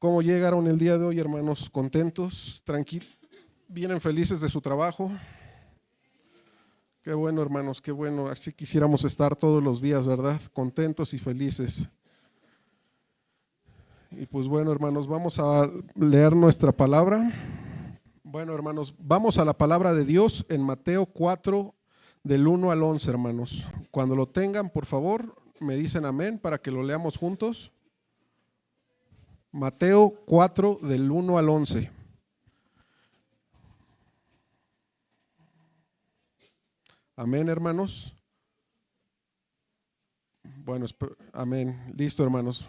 ¿Cómo llegaron el día de hoy, hermanos? ¿Contentos? ¿Tranquilos? ¿Vienen felices de su trabajo? Qué bueno, hermanos, qué bueno. Así quisiéramos estar todos los días, ¿verdad? Contentos y felices. Y pues bueno, hermanos, vamos a leer nuestra palabra. Bueno, hermanos, vamos a la palabra de Dios en Mateo 4, del 1 al 11, hermanos. Cuando lo tengan, por favor, me dicen amén para que lo leamos juntos. Mateo 4, del 1 al 11. Amén, hermanos. Bueno, amén. Listo, hermanos.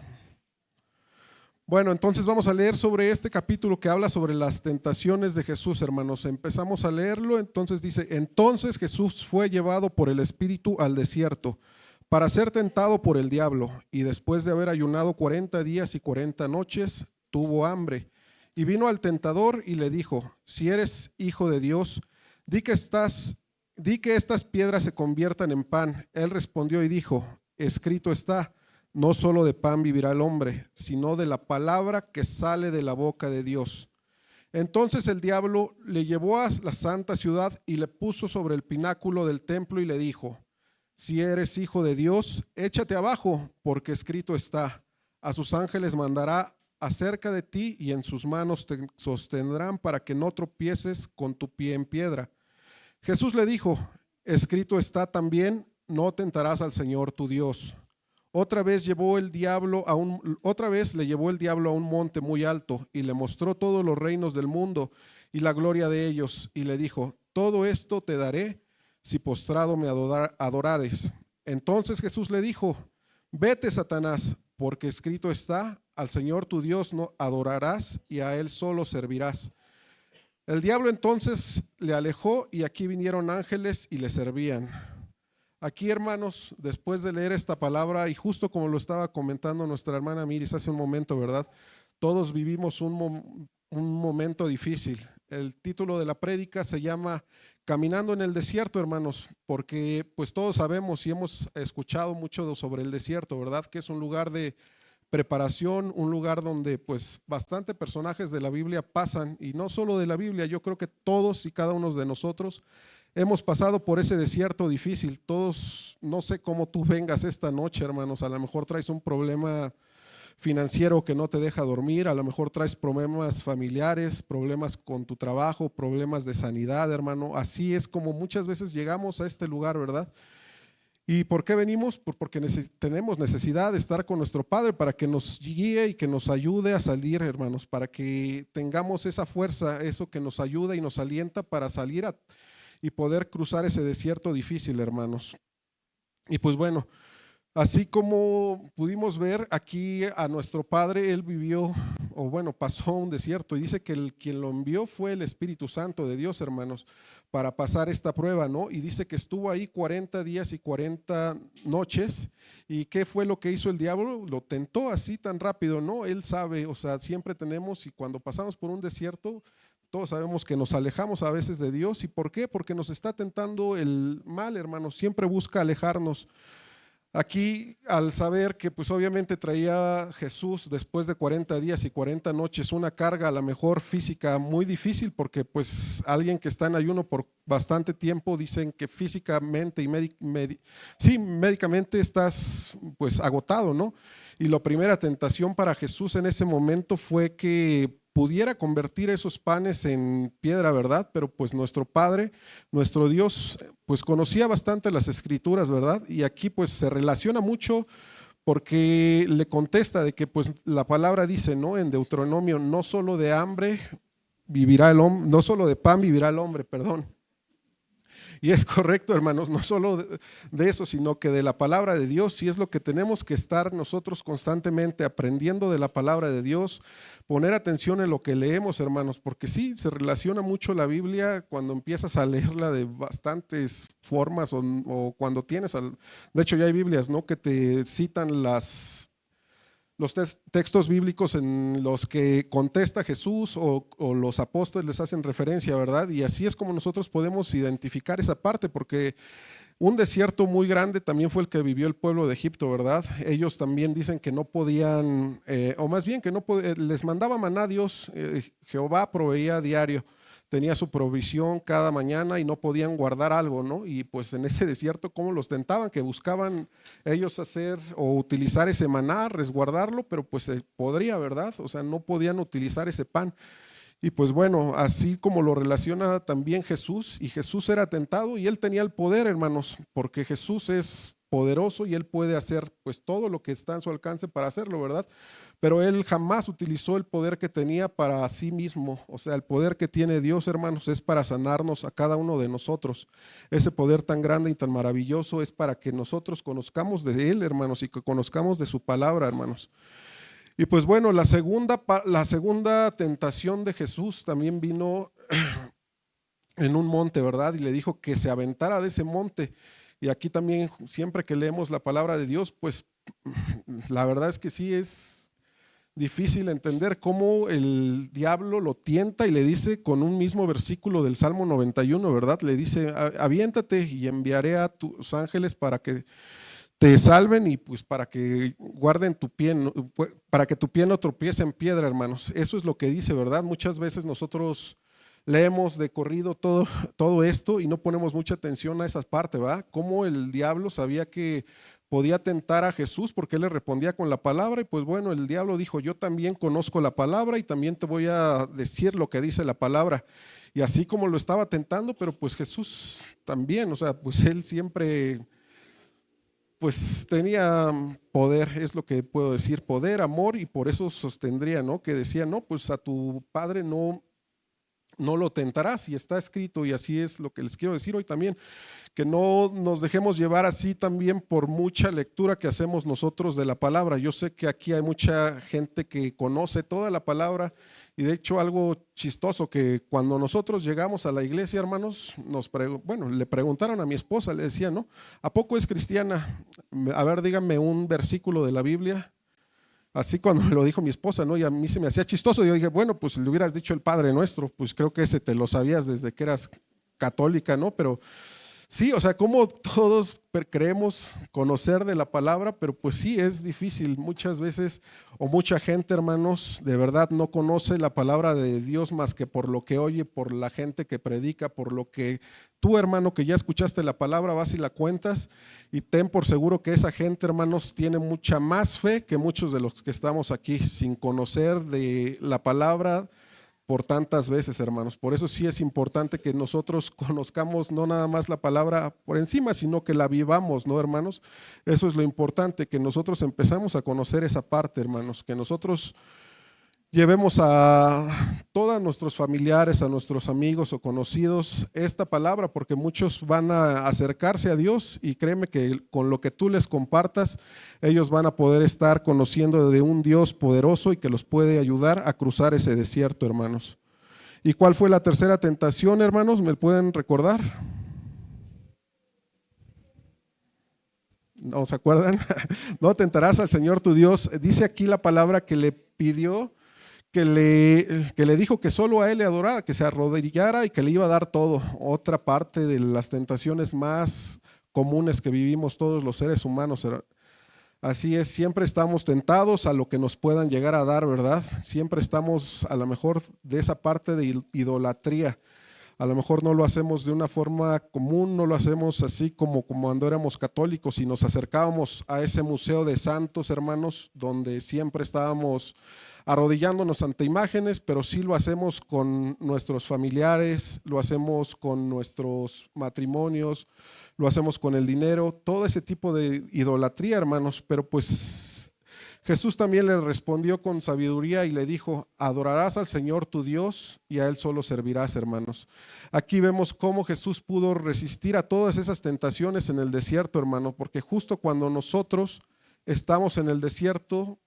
Bueno, entonces vamos a leer sobre este capítulo que habla sobre las tentaciones de Jesús, hermanos. Empezamos a leerlo, entonces dice: entonces Jesús fue llevado por el Espíritu al desierto para ser tentado por el diablo, y después de haber ayunado 40 días y 40 noches, tuvo hambre. Y vino al tentador y le dijo: si eres hijo de Dios, di que estas piedras se conviertan en pan. Él respondió y dijo: escrito está, no solo de pan vivirá el hombre, sino de la palabra que sale de la boca de Dios. Entonces el diablo le llevó a la santa ciudad y le puso sobre el pináculo del templo y le dijo: si eres hijo de Dios, échate abajo, porque escrito está, a sus ángeles mandará acerca de ti y en sus manos te sostendrán para que no tropieces con tu pie en piedra. Jesús le dijo: escrito está también, no tentarás al Señor tu Dios. Otra vez le llevó el diablo a un monte muy alto y le mostró todos los reinos del mundo y la gloria de ellos, y le dijo: todo esto te daré si postrado me adorares. Entonces Jesús le dijo: vete, Satanás, porque escrito está, al Señor tu Dios no adorarás y a él solo servirás. El diablo entonces le alejó, y aquí vinieron ángeles y le servían. Aquí, hermanos, después de leer esta palabra, y justo como lo estaba comentando nuestra hermana Miris hace un momento, ¿verdad? Todos vivimos un momento difícil. El título de la prédica se llama Caminando en el desierto, hermanos, porque pues todos sabemos y hemos escuchado mucho sobre el desierto, ¿verdad? Que es un lugar de preparación, un lugar donde pues bastante personajes de la Biblia pasan, y no solo de la Biblia, yo creo que todos y cada uno de nosotros hemos pasado por ese desierto difícil. Todos, no sé cómo tú vengas esta noche, hermanos, a lo mejor traes un problema financiero que no te deja dormir, a lo mejor traes problemas familiares, problemas con tu trabajo, problemas de sanidad, hermano. Así es como muchas veces llegamos a este lugar, ¿verdad? ¿Y por qué venimos? Porque tenemos necesidad de estar con nuestro Padre para que nos guíe y que nos ayude a salir, hermanos, para que tengamos esa fuerza, eso que nos ayuda y nos alienta para salir y poder cruzar ese desierto difícil, hermanos. Y pues bueno, así como pudimos ver aquí a nuestro Padre, él vivió, o bueno, pasó un desierto, y dice que quien lo envió fue el Espíritu Santo de Dios, hermanos, para pasar esta prueba, ¿no? Y dice que estuvo ahí 40 días y 40 noches. ¿Y qué fue lo que hizo el diablo? Lo tentó así tan rápido, ¿no? Él sabe, o sea, siempre tenemos, y cuando pasamos por un desierto, todos sabemos que nos alejamos a veces de Dios. ¿Y por qué? Porque nos está tentando el mal, hermanos. Siempre busca alejarnos. Aquí, al saber que pues obviamente traía Jesús después de 40 días y 40 noches una carga a la mejor física muy difícil, porque pues alguien que está en ayuno por bastante tiempo, dicen que físicamente y médicamente estás pues agotado, ¿no? Y la primera tentación para Jesús en ese momento fue que pudiera convertir esos panes en piedra, ¿verdad? Pero pues nuestro Padre, nuestro Dios, pues conocía bastante las Escrituras, ¿verdad? Y aquí pues se relaciona mucho porque le contesta de que pues la palabra dice, ¿no? En Deuteronomio, no solo de hambre vivirá el hombre, no solo de pan vivirá el hombre, perdón. Y es correcto, hermanos, no solo de eso, sino que de la palabra de Dios. Y es lo que tenemos que estar nosotros constantemente aprendiendo de la palabra de Dios, poner atención en lo que leemos, hermanos, porque sí, se relaciona mucho la Biblia cuando empiezas a leerla de bastantes formas, o cuando tienes, de hecho ya hay Biblias, ¿no?, que te citan los textos bíblicos en los que contesta Jesús o los apóstoles les hacen referencia, ¿verdad? Y así es como nosotros podemos identificar esa parte, porque Un desierto muy grande también fue el que vivió el pueblo de Egipto, ¿verdad? Ellos también dicen que no podían, o más bien que no les mandaba maná a Dios, Jehová proveía diario, tenía su provisión cada mañana y no podían guardar algo, ¿no? Y pues en ese desierto, ¿cómo los tentaban? Que buscaban ellos hacer o utilizar ese maná, resguardarlo, pero pues se podría, ¿verdad? O sea, no podían utilizar ese pan. Y pues bueno, así como lo relaciona también Jesús, y Jesús era tentado y él tenía el poder, hermanos, porque Jesús es poderoso y él puede hacer pues todo lo que está en su alcance para hacerlo, ¿verdad? Pero él jamás utilizó el poder que tenía para sí mismo. O sea, el poder que tiene Dios, hermanos, es para sanarnos a cada uno de nosotros. Ese poder tan grande y tan maravilloso es para que nosotros conozcamos de él, hermanos, y que conozcamos de su palabra, hermanos. Y pues bueno, la segunda tentación de Jesús también vino en un monte, ¿verdad? Y le dijo que se aventara de ese monte. Y aquí también, siempre que leemos la palabra de Dios, pues la verdad es que sí es difícil entender cómo el diablo lo tienta y le dice con un mismo versículo del Salmo 91, ¿verdad? Le dice, aviéntate y enviaré a tus ángeles para que te salven y pues para que guarden tu pie, para que tu pie no tropiece en piedra, hermanos. Eso es lo que dice, ¿verdad? Muchas veces nosotros leemos de corrido todo esto y no ponemos mucha atención a esa parte, ¿verdad? Cómo el diablo sabía que podía tentar a Jesús porque él le respondía con la palabra y pues bueno, el diablo dijo, yo también conozco la palabra y también te voy a decir lo que dice la palabra. Y así como lo estaba tentando, pero pues Jesús también, o sea, pues él siempre pues tenía poder, es lo que puedo decir, poder, amor, y por eso sostendría, ¿no? Que decía, no, pues a tu padre no lo tentarás, y está escrito, y así es lo que les quiero decir hoy también, que no nos dejemos llevar así también por mucha lectura que hacemos nosotros de la palabra. Yo sé que aquí hay mucha gente que conoce toda la palabra y de hecho algo chistoso que cuando nosotros llegamos a la iglesia, hermanos, le preguntaron a mi esposa, le decía, ¿no? ¿A poco es cristiana? A ver, díganme un versículo de la Biblia. Así cuando me lo dijo mi esposa, ¿no? Y a mí se me hacía chistoso. Yo dije, bueno, pues le hubieras dicho el Padre Nuestro, pues creo que ese te lo sabías desde que eras católica, ¿no? Pero sí, o sea, como todos creemos conocer de la palabra, pero pues sí es difícil muchas veces, o mucha gente, hermanos, de verdad no conoce la palabra de Dios más que por lo que oye, por la gente que predica, por lo que tú, hermano, que ya escuchaste la palabra, vas y la cuentas, y ten por seguro que esa gente, hermanos, tiene mucha más fe que muchos de los que estamos aquí sin conocer de la palabra por tantas veces, hermanos. Por eso sí es importante que nosotros conozcamos no nada más la palabra por encima, sino que la vivamos, ¿no, hermanos? Eso es lo importante, que nosotros empezamos a conocer esa parte, hermanos, que nosotros llevemos a todos nuestros familiares, a nuestros amigos o conocidos esta palabra, porque muchos van a acercarse a Dios y créeme que con lo que tú les compartas, ellos van a poder estar conociendo de un Dios poderoso y que los puede ayudar a cruzar ese desierto, hermanos. ¿Y cuál fue la tercera tentación, hermanos? ¿Me pueden recordar? ¿No se acuerdan? No tentarás al Señor tu Dios. Dice aquí la palabra que le pidió, que le dijo que solo a él le adorara, que se arrodillara y que le iba a dar todo. Otra parte de las tentaciones más comunes que vivimos todos los seres humanos. Así es, siempre estamos tentados a lo que nos puedan llegar a dar, ¿verdad? Siempre estamos a lo mejor de esa parte de idolatría. A lo mejor no lo hacemos de una forma común, no lo hacemos así como cuando éramos católicos y nos acercábamos a ese museo de santos, hermanos, donde siempre estábamos arrodillándonos ante imágenes, pero sí lo hacemos con nuestros familiares, lo hacemos con nuestros matrimonios, lo hacemos con el dinero, todo ese tipo de idolatría, hermanos. Pero pues Jesús también le respondió con sabiduría y le dijo, adorarás al Señor tu Dios y a Él solo servirás, hermanos. Aquí vemos cómo Jesús pudo resistir a todas esas tentaciones en el desierto, hermano, porque justo cuando nosotros estamos en el desierto,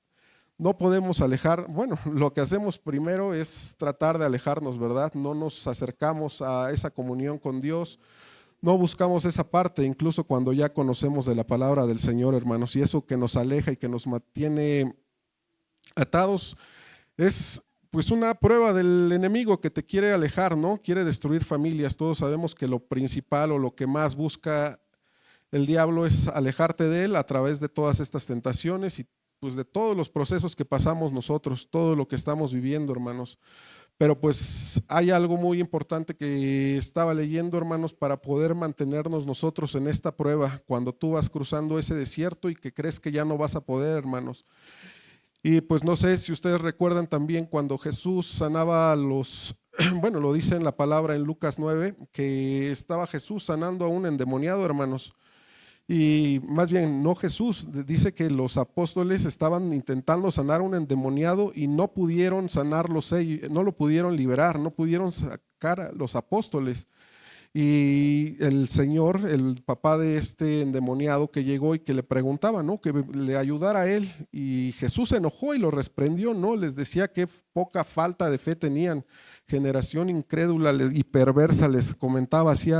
no podemos alejar, bueno, lo que hacemos primero es tratar de alejarnos, ¿verdad? No nos acercamos a esa comunión con Dios, no buscamos esa parte, incluso cuando ya conocemos de la palabra del Señor, hermanos, y eso que nos aleja y que nos mantiene atados es pues una prueba del enemigo que te quiere alejar, ¿no? Quiere destruir familias. Todos sabemos que lo principal o lo que más busca el diablo es alejarte de él a través de todas estas tentaciones y pues de todos los procesos que pasamos nosotros, todo lo que estamos viviendo, hermanos. Pero pues hay algo muy importante que estaba leyendo, hermanos, para poder mantenernos nosotros en esta prueba, cuando tú vas cruzando ese desierto y que crees que ya no vas a poder, hermanos. Y pues no sé si ustedes recuerdan también cuando Jesús sanaba a los, bueno, lo dice en la palabra en Lucas 9, que estaba Jesús sanando a un endemoniado, hermanos. Y más bien, no Jesús, dice que los apóstoles estaban intentando sanar a un endemoniado y no pudieron sanarlos ellos, no lo pudieron liberar, no pudieron sacar a los apóstoles. Y el Señor, el papá de este endemoniado que llegó y que le preguntaba, ¿no? Que le ayudara a él. Y Jesús se enojó y lo reprendió, ¿no? Les decía que poca falta de fe tenían, generación incrédula y perversa, les comentaba así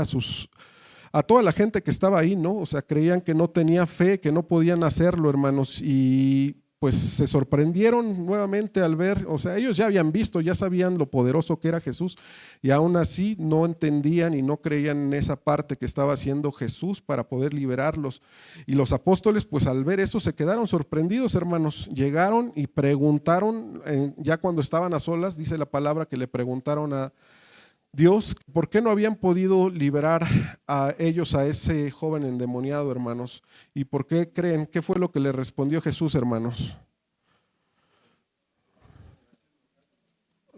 a toda la gente que estaba ahí, ¿no? O sea, creían que no tenía fe, que no podían hacerlo, hermanos, y pues se sorprendieron nuevamente al ver, o sea, ellos ya habían visto, ya sabían lo poderoso que era Jesús, y aún así no entendían y no creían en esa parte que estaba haciendo Jesús para poder liberarlos. Y los apóstoles, pues al ver eso, se quedaron sorprendidos, hermanos. Llegaron y preguntaron, ya cuando estaban a solas, dice la palabra que le preguntaron a Dios, ¿por qué no habían podido liberar a ellos a ese joven endemoniado, hermanos? ¿Y por qué creen? ¿Qué fue lo que le respondió Jesús, hermanos?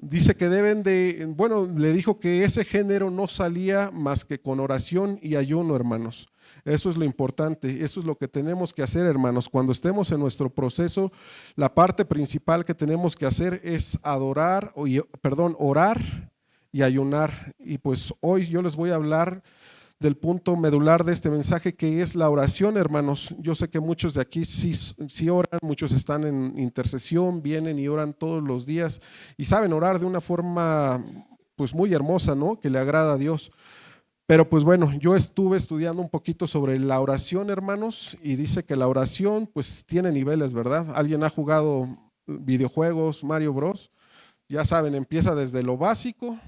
Dice que bueno, le dijo que ese género no salía más que con oración y ayuno, hermanos. Eso es lo importante, eso es lo que tenemos que hacer, hermanos. Cuando estemos en nuestro proceso, la parte principal que tenemos que hacer es orar y ayunar. Y pues hoy yo les voy a hablar del punto medular de este mensaje, que es la oración, hermanos. Yo sé que muchos de aquí sí oran, muchos están en intercesión, vienen y oran todos los días y saben orar de una forma pues muy hermosa, ¿no? Que le agrada a Dios. Pero pues bueno, yo estuve estudiando un poquito sobre la oración, hermanos, y dice que la oración pues tiene niveles, ¿verdad? ¿Alguien ha jugado videojuegos, Mario Bros? Ya saben, empieza desde lo básico,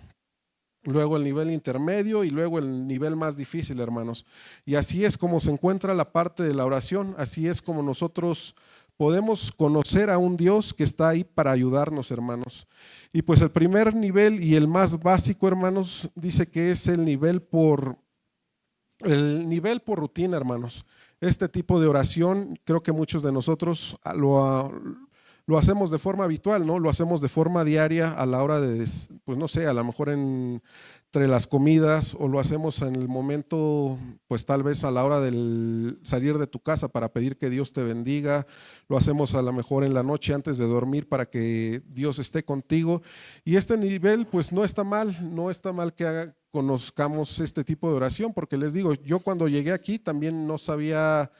luego el nivel intermedio y luego el nivel más difícil, hermanos. Y así es como se encuentra la parte de la oración, así es como nosotros podemos conocer a un Dios que está ahí para ayudarnos, hermanos. Y pues el primer nivel y el más básico, hermanos, dice que es el nivel por rutina, hermanos. Este tipo de oración, creo que muchos de nosotros lo hacemos de forma habitual, ¿no? Lo hacemos de forma diaria a la hora de, pues no sé, a lo mejor entre las comidas, o lo hacemos en el momento, pues tal vez a la hora del salir de tu casa para pedir que Dios te bendiga, lo hacemos a lo mejor en la noche antes de dormir para que Dios esté contigo. Y este nivel pues no está mal que conozcamos este tipo de oración, porque les digo, yo cuando llegué aquí también no sabía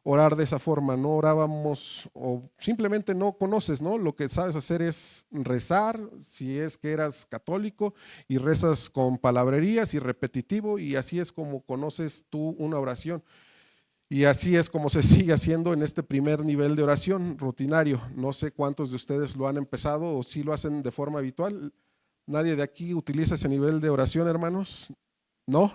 orar de esa forma, no orábamos o simplemente no conoces, ¿no? Lo que sabes hacer es rezar, si es que eras católico, y rezas con palabrerías y repetitivo, y así es como conoces tú una oración. Y así es como se sigue haciendo en este primer nivel de oración rutinario. No sé cuántos de ustedes lo han empezado o si lo hacen de forma habitual. ¿Nadie de aquí utiliza ese nivel de oración, hermanos? ¿No?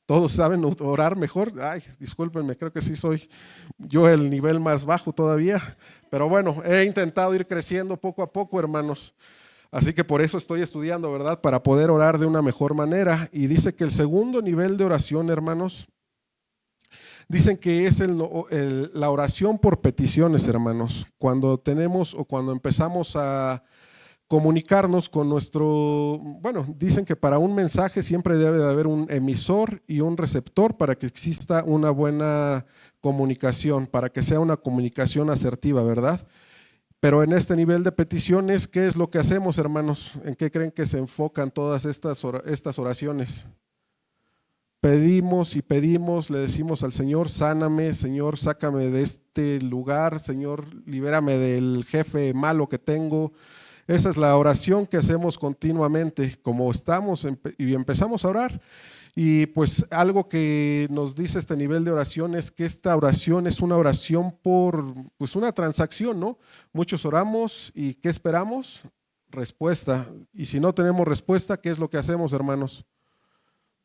¿Todos saben orar mejor? Ay, discúlpenme, creo que sí soy yo el nivel más bajo todavía. Pero bueno, he intentado ir creciendo poco a poco, hermanos. Así que por eso estoy estudiando, ¿verdad? Para poder orar de una mejor manera. Y dice que el segundo nivel de oración, hermanos, dicen que es la oración por peticiones, hermanos. Cuando tenemos o cuando empezamos a comunicarnos con bueno, dicen que para un mensaje siempre debe de haber un emisor y un receptor para que exista una buena comunicación, para que sea una comunicación asertiva, ¿verdad? Pero en este nivel de peticiones, ¿qué es lo que hacemos, hermanos? ¿En qué creen que se enfocan todas estas oraciones? Pedimos y pedimos, le decimos al Señor, sáname, Señor, sácame de este lugar, Señor, libérame del jefe malo que tengo. Esa es la oración que hacemos continuamente, como estamos y empezamos a orar. Y pues algo que nos dice este nivel de oración es que esta oración es una oración por pues una transacción, ¿no? Muchos oramos y ¿qué esperamos? Respuesta. Y si no tenemos respuesta, ¿qué es lo que hacemos, hermanos?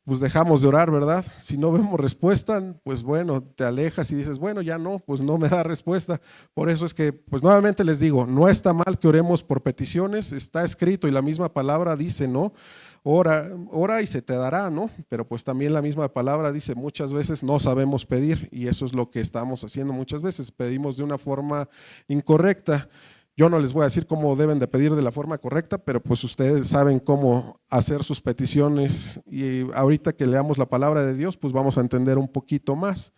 pues dejamos de orar, ¿verdad? Si no vemos respuesta, pues bueno, te alejas y dices, bueno, ya no, pues no me da respuesta. Por eso es que, pues nuevamente les digo, no está mal que oremos por peticiones, está escrito y la misma palabra dice, ¿no? Ora y se te dará, ¿no? Pero pues también la misma palabra dice, muchas veces no sabemos pedir y eso es lo que estamos haciendo muchas veces, pedimos de una forma incorrecta. Yo no les voy a decir cómo deben de pedir de la forma correcta, pero pues ustedes saben cómo hacer sus peticiones y ahorita que leamos la palabra de Dios, pues vamos a entender un poquito más.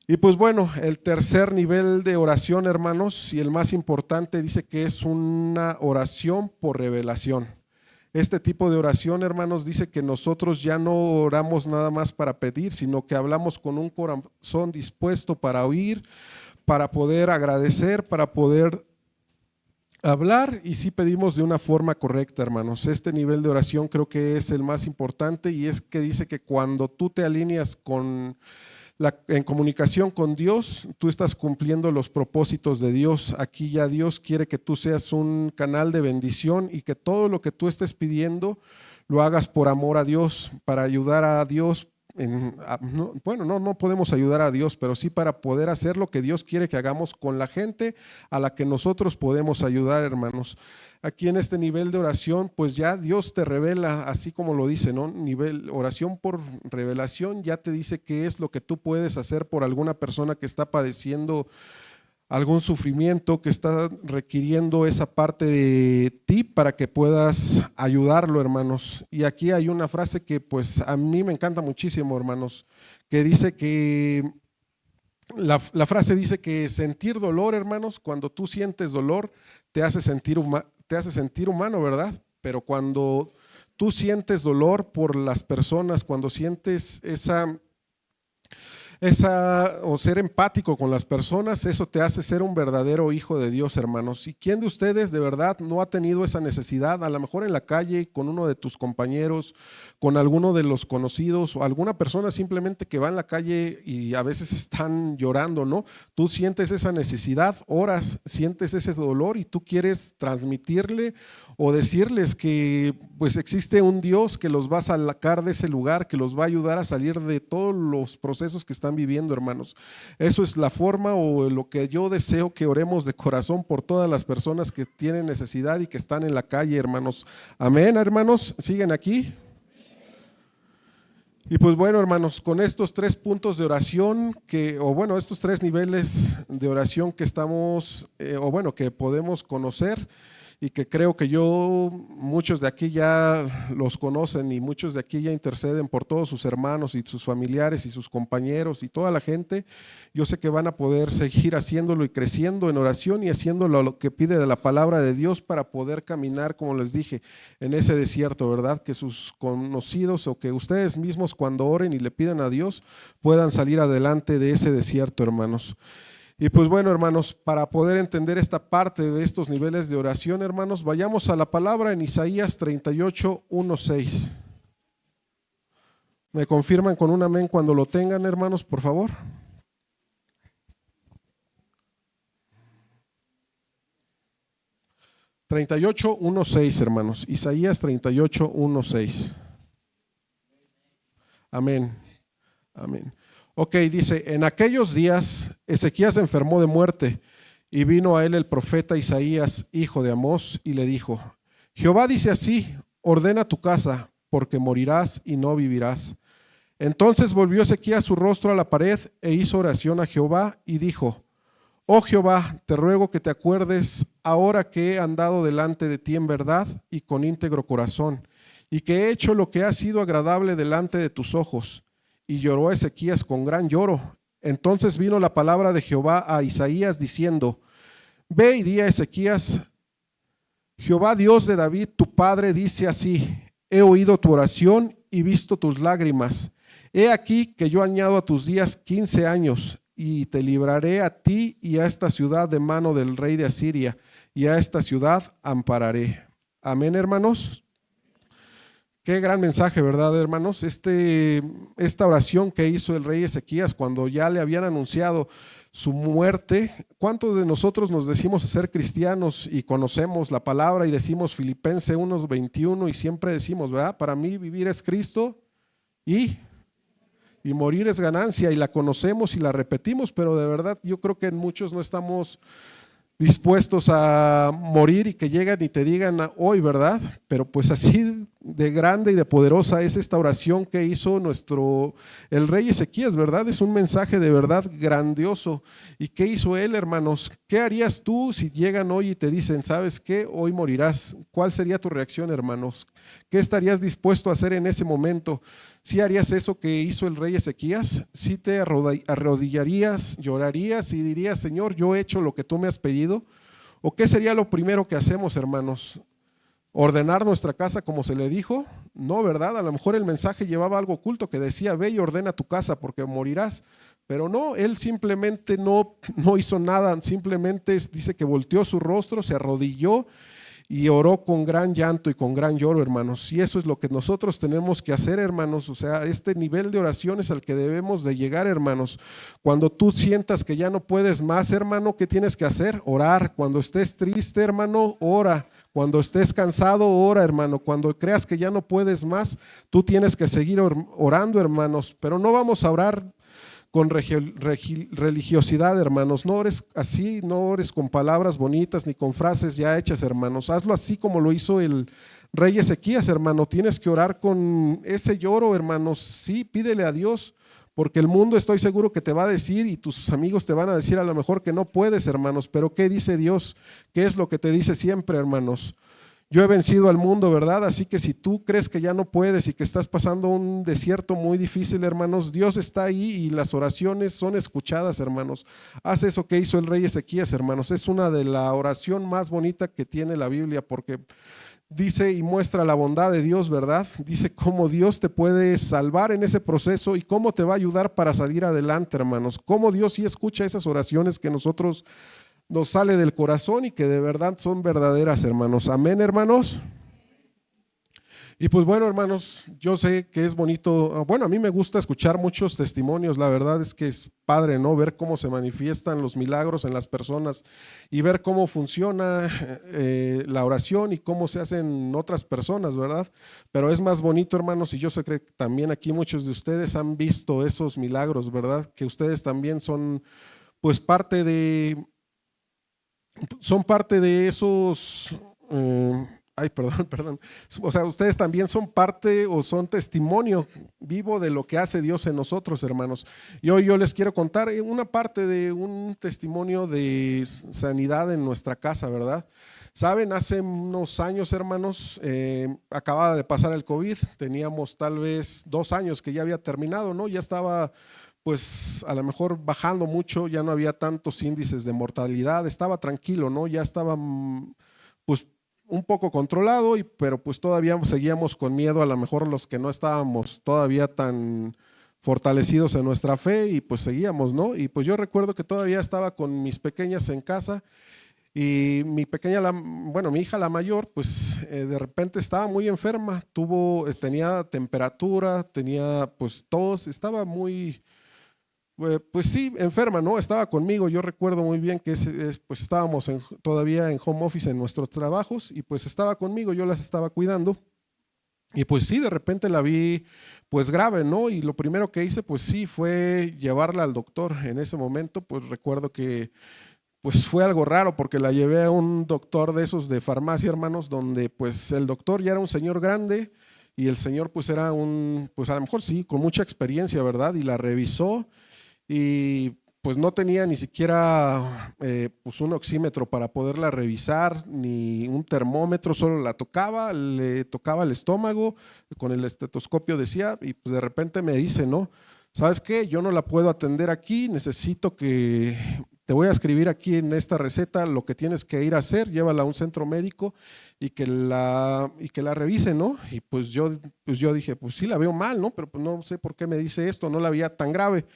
Y pues bueno, el tercer nivel de oración, hermanos, y el más importante, dice que es una oración por revelación. Este tipo de oración, hermanos, dice que nosotros ya no oramos nada más para pedir, sino que hablamos con un corazón dispuesto para oír, para poder agradecer, para poder hablar, y sí pedimos de una forma correcta, hermanos. Este nivel de oración creo que es el más importante y es que dice que cuando tú te alineas en comunicación con Dios, tú estás cumpliendo los propósitos de Dios. Aquí ya Dios quiere que tú seas un canal de bendición y que todo lo que tú estés pidiendo lo hagas por amor a Dios, para ayudar a Dios. No podemos ayudar a Dios, pero sí para poder hacer lo que Dios quiere que hagamos con la gente a la que nosotros podemos ayudar, hermanos. Aquí en este nivel de oración, pues ya Dios te revela, así como lo dice, ¿no? Oración por revelación, ya te dice qué es lo que tú puedes hacer por alguna persona que está padeciendo algún sufrimiento, que está requiriendo esa parte de ti para que puedas ayudarlo, hermanos. Y aquí hay una frase que pues a mí me encanta muchísimo, hermanos, que dice que la frase dice que sentir dolor, hermanos, cuando tú sientes dolor te hace sentir humano, ¿verdad? Pero cuando tú sientes dolor por las personas, cuando sientes o ser empático con las personas, eso te hace ser un verdadero hijo de Dios, hermanos. ¿Y quién de ustedes de verdad no ha tenido esa necesidad? A lo mejor en la calle, con uno de tus compañeros, con alguno de los conocidos o alguna persona simplemente que va en la calle y a veces están llorando, ¿no? Tú sientes esa necesidad, oras, sientes ese dolor y tú quieres transmitirle o decirles que pues existe un Dios que los va a sacar de ese lugar, que los va a ayudar a salir de todos los procesos que están viviendo, hermanos. Eso es la forma o lo que yo deseo que oremos de corazón por todas las personas que tienen necesidad y que están en la calle, hermanos. Amén, hermanos. ¿Siguen aquí? Y pues bueno, hermanos, con estos 3 puntos de oración estos 3 niveles de oración que que podemos conocer y que creo que muchos de aquí ya los conocen y muchos de aquí ya interceden por todos sus hermanos y sus familiares y sus compañeros y toda la gente. Yo sé que van a poder seguir haciéndolo y creciendo en oración y haciendo lo que pide de la palabra de Dios para poder caminar, como les dije, en ese desierto, ¿verdad? Que sus conocidos o que ustedes mismos cuando oren y le pidan a Dios puedan salir adelante de ese desierto, hermanos. Y pues bueno, hermanos, para poder entender esta parte de estos niveles de oración, hermanos, vayamos a la palabra en Isaías 38, 1, 6. ¿Me confirman con un amén cuando lo tengan, hermanos, por favor? (38, 1, 6), hermanos. Isaías 38, 1, 6. Amén. Amén. Ok, dice, en aquellos días Ezequías se enfermó de muerte y vino a él el profeta Isaías, hijo de Amós, y le dijo, Jehová dice así, ordena tu casa, porque morirás y no vivirás. Entonces volvió Ezequías su rostro a la pared e hizo oración a Jehová y dijo, oh Jehová, te ruego que te acuerdes ahora que he andado delante de ti en verdad y con íntegro corazón, y que he hecho lo que ha sido agradable delante de tus ojos. Y lloró Ezequías con gran lloro. Entonces vino la palabra de Jehová a Isaías diciendo, ve y di a Ezequías, Jehová Dios de David, tu padre, dice así, he oído tu oración y visto tus lágrimas. He aquí que yo añado a tus días 15 años y te libraré a ti y a esta ciudad de mano del rey de Asiria, y a esta ciudad ampararé. Amén, hermanos. Qué gran mensaje, ¿verdad, hermanos? Esta oración que hizo el rey Ezequías cuando ya le habían anunciado su muerte. ¿Cuántos de nosotros nos decimos ser cristianos y conocemos la palabra y decimos Filipenses 1:21 y siempre decimos, ¿verdad? Para mí vivir es Cristo y morir es ganancia, y la conocemos y la repetimos, pero de verdad yo creo que en muchos no estamos dispuestos a morir y que llegan y te digan hoy, ¿verdad? Pero pues así de grande y de poderosa es esta oración que hizo el rey Ezequías, ¿verdad? Es un mensaje de verdad grandioso. ¿Y qué hizo él, hermanos? ¿Qué harías tú si llegan hoy y te dicen, ¿sabes qué? Hoy morirás. ¿Cuál sería tu reacción, hermanos? ¿Qué estarías dispuesto a hacer en ese momento? ¿Sí harías eso que hizo el rey Ezequías? ¿Sí te arrodillarías, llorarías y dirías, Señor, yo he hecho lo que tú me has pedido? ¿O qué sería lo primero que hacemos, hermanos? ¿Ordenar nuestra casa como se le dijo? No, ¿verdad? A lo mejor el mensaje llevaba algo oculto que decía, ve y ordena tu casa porque morirás. Pero no, él simplemente no hizo nada, simplemente dice que volteó su rostro, se arrodilló y oró con gran llanto y con gran lloro, hermanos. Y eso es lo que nosotros tenemos que hacer, hermanos. O sea, este nivel de oración es al que debemos de llegar, hermanos. Cuando tú sientas que ya no puedes más, hermano, ¿qué tienes que hacer? Orar. Cuando estés triste, hermano, ora. Cuando estés cansado, ora, hermano. Cuando creas que ya no puedes más, tú tienes que seguir orando, hermanos. Pero no vamos a orar con religiosidad, hermanos. No ores así, no ores con palabras bonitas ni con frases ya hechas, hermanos. Hazlo así como lo hizo el rey Ezequías, hermano. Tienes que orar con ese lloro, hermanos. Sí, pídele a Dios, porque el mundo estoy seguro que te va a decir y tus amigos te van a decir a lo mejor que no puedes, hermanos. Pero ¿qué dice Dios? ¿Qué es lo que te dice siempre, hermanos? Yo he vencido al mundo, ¿verdad? Así que si tú crees que ya no puedes y que estás pasando un desierto muy difícil, hermanos, Dios está ahí y las oraciones son escuchadas, hermanos. Haz eso que hizo el rey Ezequías, hermanos. Es una de la oración más bonita que tiene la Biblia, porque dice y muestra la bondad de Dios, ¿verdad? Dice cómo Dios te puede salvar en ese proceso y cómo te va a ayudar para salir adelante, hermanos. Cómo Dios sí escucha esas oraciones que nosotros nos sale del corazón y que de verdad son verdaderas, hermanos. Amén, hermanos. Y pues bueno, hermanos, yo sé que es bonito, bueno, a mí me gusta escuchar muchos testimonios, la verdad es que es padre, ¿no? Ver cómo se manifiestan los milagros en las personas y ver cómo funciona la oración y cómo se hacen otras personas, ¿verdad? Pero es más bonito, hermanos, y yo sé que también aquí muchos de ustedes han visto esos milagros, ¿verdad? Que ustedes también son pues son parte de esos, perdón, o sea, ustedes también son parte o son testimonio vivo de lo que hace Dios en nosotros, hermanos. Y hoy yo les quiero contar una parte de un testimonio de sanidad en nuestra casa, ¿verdad? Saben, hace unos años, hermanos, acababa de pasar el COVID, teníamos tal vez 2 años que ya había terminado, ¿no? Ya estaba pues a lo mejor bajando mucho, ya no había tantos índices de mortalidad, estaba tranquilo, ¿no? Ya estaba pues un poco controlado, pero pues todavía seguíamos con miedo, a lo mejor los que no estábamos todavía tan fortalecidos en nuestra fe y pues seguíamos, ¿no? Y pues yo recuerdo que todavía estaba con mis pequeñas en casa y mi hija la mayor, pues de repente estaba muy enferma, tenía temperatura, tenía pues tos, estaba muy pues sí, enferma, ¿no? Estaba conmigo, yo recuerdo muy bien que pues estábamos todavía en home office en nuestros trabajos y pues estaba conmigo, yo las estaba cuidando y pues sí, de repente la vi pues grave, ¿no? Y lo primero que hice pues sí fue llevarla al doctor. En ese momento pues recuerdo que pues fue algo raro porque la llevé a un doctor de esos de farmacia, hermanos, donde pues el doctor ya era un señor grande y el señor pues era pues a lo mejor sí, con mucha experiencia, ¿verdad? Y la revisó y pues no tenía ni siquiera pues un oxímetro para poderla revisar, ni un termómetro, solo la tocaba, le tocaba el estómago, con el estetoscopio decía, y pues de repente me dice, ¿no? ¿Sabes qué? Yo no la puedo atender aquí, necesito te voy a escribir aquí en esta receta lo que tienes que ir a hacer, llévala a un centro médico y que la revise, ¿no? Y pues yo dije, pues sí la veo mal, ¿no? Pero pues no sé por qué me dice esto, no la veía tan grave.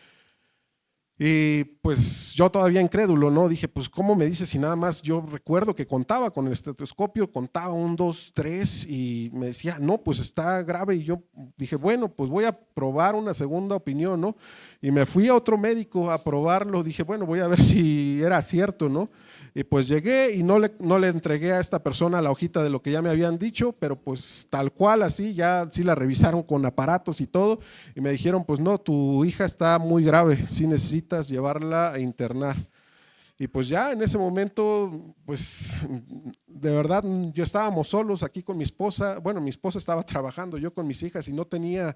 Y pues yo todavía incrédulo, ¿no? Dije, pues ¿cómo me dices si nada más yo recuerdo que contaba con el estetoscopio, contaba un, dos, tres y me decía, no, pues está grave y yo dije, bueno, pues voy a probar una segunda opinión, ¿no? Y me fui a otro médico a probarlo, dije, bueno, voy a ver si era cierto, ¿no? Y pues llegué y no le entregué a esta persona la hojita de lo que ya me habían dicho, pero pues tal cual así, ya sí la revisaron con aparatos y todo y me dijeron, pues no, tu hija está muy grave, sí necesitas llevarla a internar. Y pues ya en ese momento, pues de verdad, yo estábamos solos aquí con mi esposa, bueno, mi esposa estaba trabajando, yo con mis hijas y no tenía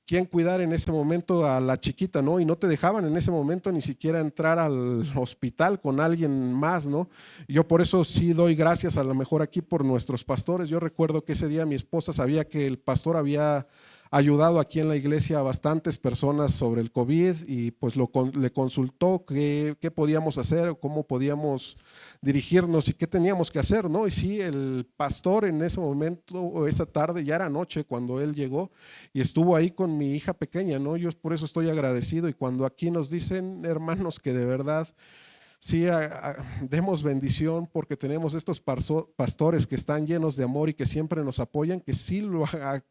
quien cuidar en ese momento a la chiquita, ¿no? Y no te dejaban en ese momento ni siquiera entrar al hospital con alguien más, ¿no? Y yo por eso sí doy gracias a lo mejor aquí por nuestros pastores. Yo recuerdo que ese día mi esposa sabía que el pastor había ayudado aquí en la iglesia a bastantes personas sobre el COVID y pues le consultó qué podíamos hacer, cómo podíamos dirigirnos y qué teníamos que hacer, ¿no? Y sí, el pastor en ese momento o esa tarde, ya era noche cuando él llegó y estuvo ahí con mi hija pequeña, ¿no? Yo por eso estoy agradecido y cuando aquí nos dicen, hermanos, que de verdad sí, demos bendición porque tenemos estos pastores que están llenos de amor y que siempre nos apoyan, que sí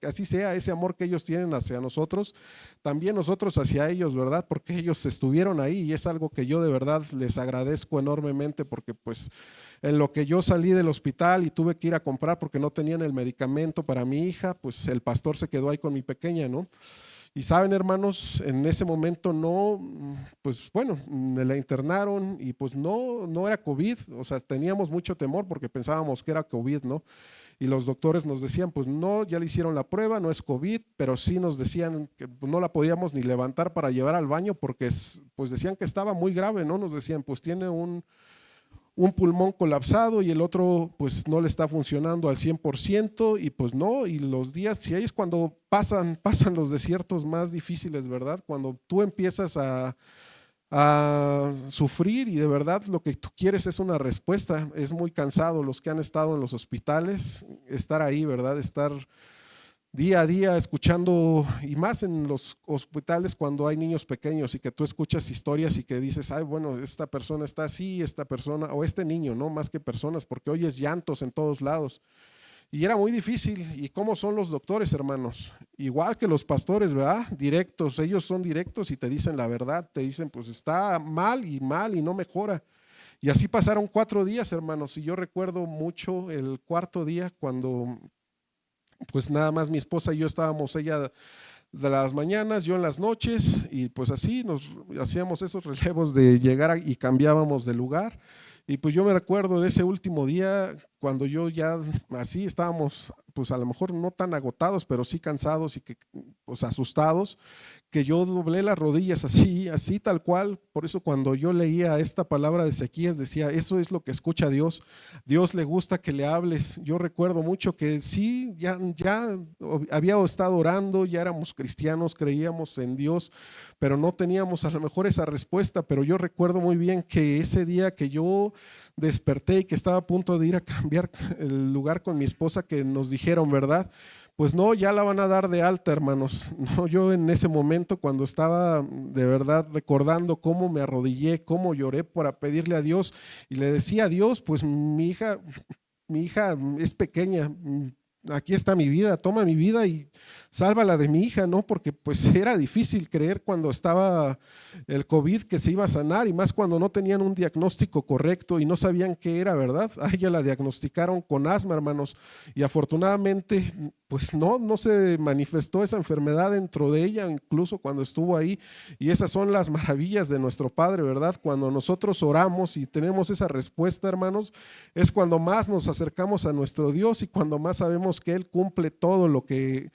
así sea ese amor que ellos tienen hacia nosotros, también nosotros hacia ellos, ¿verdad? Porque ellos estuvieron ahí y es algo que yo de verdad les agradezco enormemente porque pues en lo que yo salí del hospital y tuve que ir a comprar porque no tenían el medicamento para mi hija, pues el pastor se quedó ahí con mi pequeña, ¿no? Y saben, hermanos, en ese momento no, pues bueno, me la internaron y pues no era COVID, o sea, teníamos mucho temor porque pensábamos que era COVID, ¿no? Y los doctores nos decían, pues no, ya le hicieron la prueba, no es COVID, pero sí nos decían que no la podíamos ni levantar para llevar al baño porque pues decían que estaba muy grave, ¿no? Nos decían, pues tiene un pulmón colapsado y el otro pues no le está funcionando al 100% y pues no, y los días, si ahí es cuando pasan los desiertos más difíciles, ¿verdad? Cuando tú empiezas a sufrir y de verdad lo que tú quieres es una respuesta, es muy cansado los que han estado en los hospitales, estar ahí, ¿verdad? Estar día a día escuchando, y más en los hospitales cuando hay niños pequeños y que tú escuchas historias y que dices, ay, bueno, esta persona está así, esta persona, o este niño, ¿no? Más que personas, porque oyes llantos en todos lados. Y era muy difícil. ¿Y cómo son los doctores, hermanos? Igual que los pastores, ¿verdad? Directos, ellos son directos y te dicen la verdad, te dicen, pues está mal y no mejora. Y así pasaron 4 días, hermanos, y yo recuerdo mucho el cuarto día cuando pues nada más mi esposa y yo estábamos, ella de las mañanas, yo en las noches, y pues así nos hacíamos esos relevos de llegar y cambiábamos de lugar. Y pues yo me recuerdo de ese último día cuando yo ya así estábamos, pues a lo mejor no tan agotados, pero sí cansados y que pues asustados, que yo doblé las rodillas así tal cual. Por eso cuando yo leía esta palabra de Ezequías decía, eso es lo que escucha Dios. Dios le gusta que le hables. Yo recuerdo mucho que sí, ya había estado orando, ya éramos cristianos, creíamos en Dios, pero no teníamos a lo mejor esa respuesta. Pero yo recuerdo muy bien que ese día que yo desperté y que estaba a punto de ir a cambiar el lugar con mi esposa, que nos dijeron, ¿verdad? Pues no, ya la van a dar de alta, hermanos. No, yo en ese momento cuando estaba de verdad recordando cómo me arrodillé, cómo lloré para pedirle a Dios y le decía a Dios, pues mi hija es pequeña, aquí está mi vida, toma mi vida y sálvala de mi hija, ¿no? Porque pues era difícil creer cuando estaba el COVID que se iba a sanar y más cuando no tenían un diagnóstico correcto y no sabían qué era, ¿verdad? A ella la diagnosticaron con asma, hermanos, y afortunadamente pues no se manifestó esa enfermedad dentro de ella, incluso cuando estuvo ahí. Y esas son las maravillas de nuestro Padre, ¿verdad? Cuando nosotros oramos y tenemos esa respuesta, hermanos, es cuando más nos acercamos a nuestro Dios y cuando más sabemos que Él cumple todo lo que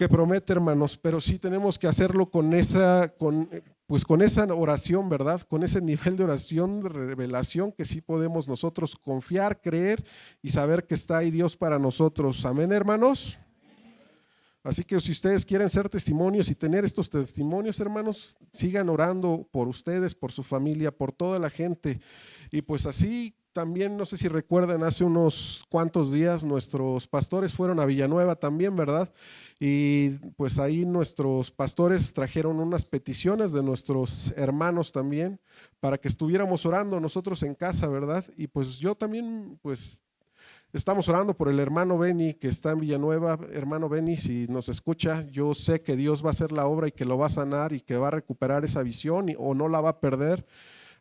promete, hermanos, pero sí tenemos que hacerlo pues con esa oración, ¿verdad? Con ese nivel de oración, de revelación que sí podemos nosotros confiar, creer y saber que está ahí Dios para nosotros. Amén, hermanos. Así que si ustedes quieren ser testimonios y tener estos testimonios, hermanos, sigan orando por ustedes, por su familia, por toda la gente. Y pues así también, no sé si recuerdan, hace unos cuantos días nuestros pastores fueron a Villanueva también, ¿verdad? Y pues ahí nuestros pastores trajeron unas peticiones de nuestros hermanos también para que estuviéramos orando nosotros en casa, ¿verdad? Y pues yo también, pues estamos orando por el hermano Benny que está en Villanueva. Hermano Benny, si nos escucha, yo sé que Dios va a hacer la obra y que lo va a sanar y que va a recuperar esa visión o no la va a perder.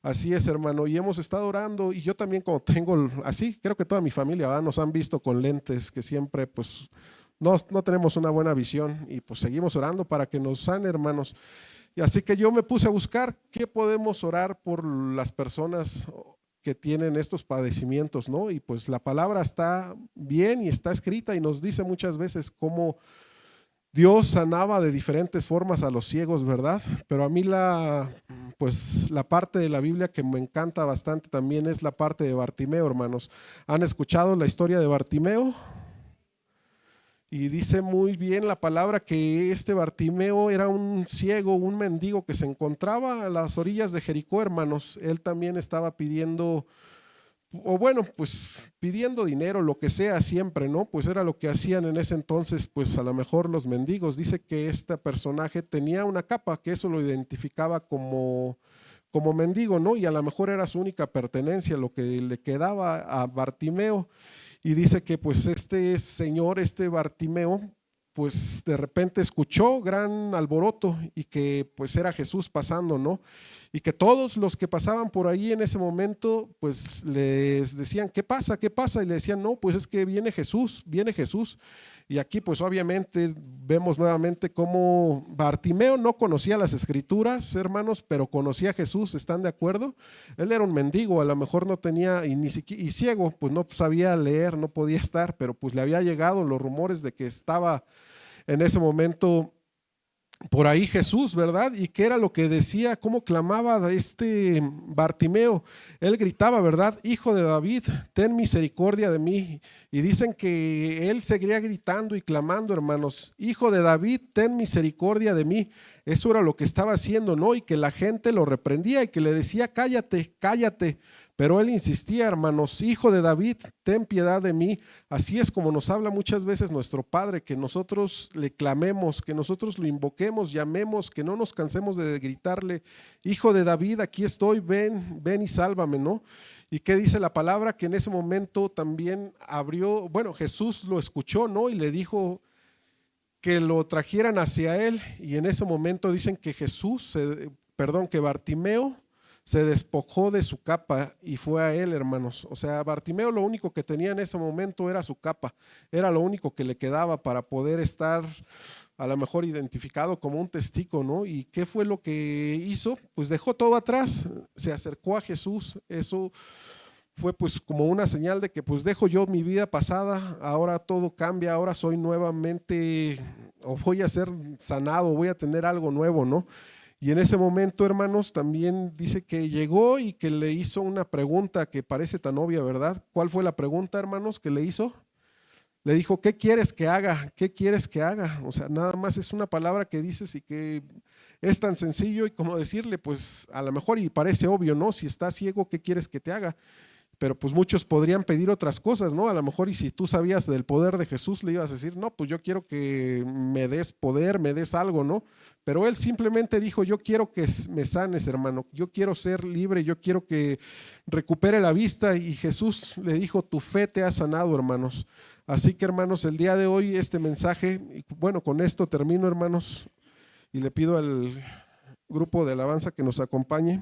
Así es, hermano, y hemos estado orando y yo también como tengo, así, creo que toda mi familia nos han visto con lentes, que siempre pues no tenemos una buena visión y pues seguimos orando para que nos sane, hermanos. Y así que yo me puse a buscar qué podemos orar por las personas que tienen estos padecimientos, ¿no? Y pues la palabra está bien y está escrita y nos dice muchas veces cómo Dios sanaba de diferentes formas a los ciegos, ¿verdad? Pero a mí pues la parte de la Biblia que me encanta bastante también es la parte de Bartimeo, hermanos. ¿Han escuchado la historia de Bartimeo? Y dice muy bien la palabra que este Bartimeo era un ciego, un mendigo que se encontraba a las orillas de Jericó, hermanos. Él también estaba pidiendo, o bueno, pues pidiendo dinero, lo que sea siempre, ¿no? Pues era lo que hacían en ese entonces, pues a lo mejor los mendigos. Dice que este personaje tenía una capa, que eso lo identificaba como mendigo, ¿no? Y a lo mejor era su única pertenencia, lo que le quedaba a Bartimeo. Y dice que pues este señor, este Bartimeo, pues de repente escuchó gran alboroto y que pues era Jesús pasando, ¿no? Y que todos los que pasaban por ahí en ese momento, pues les decían, ¿qué pasa? ¿Qué pasa? Y le decían, no, pues es que viene Jesús, viene Jesús. Y aquí pues obviamente vemos nuevamente cómo Bartimeo no conocía las escrituras, hermanos, pero conocía a Jesús, ¿están de acuerdo? Él era un mendigo, a lo mejor no tenía, y ciego, pues no sabía leer, no podía estar, pero pues le había llegado los rumores de que estaba en ese momento por ahí Jesús, ¿verdad? Y qué era lo que decía, cómo clamaba este Bartimeo. Él gritaba, ¿verdad? Hijo de David, ten misericordia de mí. Y dicen que él seguía gritando y clamando, hermanos, Hijo de David, ten misericordia de mí. Eso era lo que estaba haciendo, ¿no? Y que la gente lo reprendía y que le decía, cállate, cállate. Pero él insistía, hermanos, Hijo de David, ten piedad de mí. Así es como nos habla muchas veces nuestro Padre, que nosotros le clamemos, que nosotros lo invoquemos, llamemos, que no nos cansemos de gritarle, Hijo de David, aquí estoy, ven y sálvame, ¿no? ¿Y qué dice la palabra? Que en ese momento también abrió, bueno, Jesús lo escuchó, ¿no? Y le dijo que lo trajeran hacia él. Y en ese momento dicen que que Bartimeo se despojó de su capa y fue a él, hermanos. O sea, Bartimeo lo único que tenía en ese momento era su capa, era lo único que le quedaba para poder estar a lo mejor identificado como un testigo, ¿no? ¿Y qué fue lo que hizo? Pues dejó todo atrás, se acercó a Jesús. Eso fue pues como una señal de que pues dejo yo mi vida pasada, ahora todo cambia, ahora soy nuevamente, o voy a ser sanado, voy a tener algo nuevo, ¿no? Y en ese momento, hermanos, también dice que llegó y que le hizo una pregunta que parece tan obvia, ¿verdad? ¿Cuál fue la pregunta, hermanos, que le hizo? Le dijo, ¿qué quieres que haga? ¿Qué quieres que haga? O sea, nada más es una palabra que dices y que es tan sencillo y como decirle, pues a lo mejor y parece obvio, ¿no? Si estás ciego, ¿qué quieres que te haga? Pero pues muchos podrían pedir otras cosas, ¿no? A lo mejor y si tú sabías del poder de Jesús, le ibas a decir, no, pues yo quiero que me des poder, me des algo, ¿no? Pero él simplemente dijo, yo quiero que me sanes, hermano, yo quiero ser libre, yo quiero que recupere la vista. Y Jesús le dijo, tu fe te ha sanado, hermanos. Así que, hermanos, el día de hoy este mensaje, y bueno, con esto termino, hermanos, y le pido al grupo de alabanza que nos acompañe.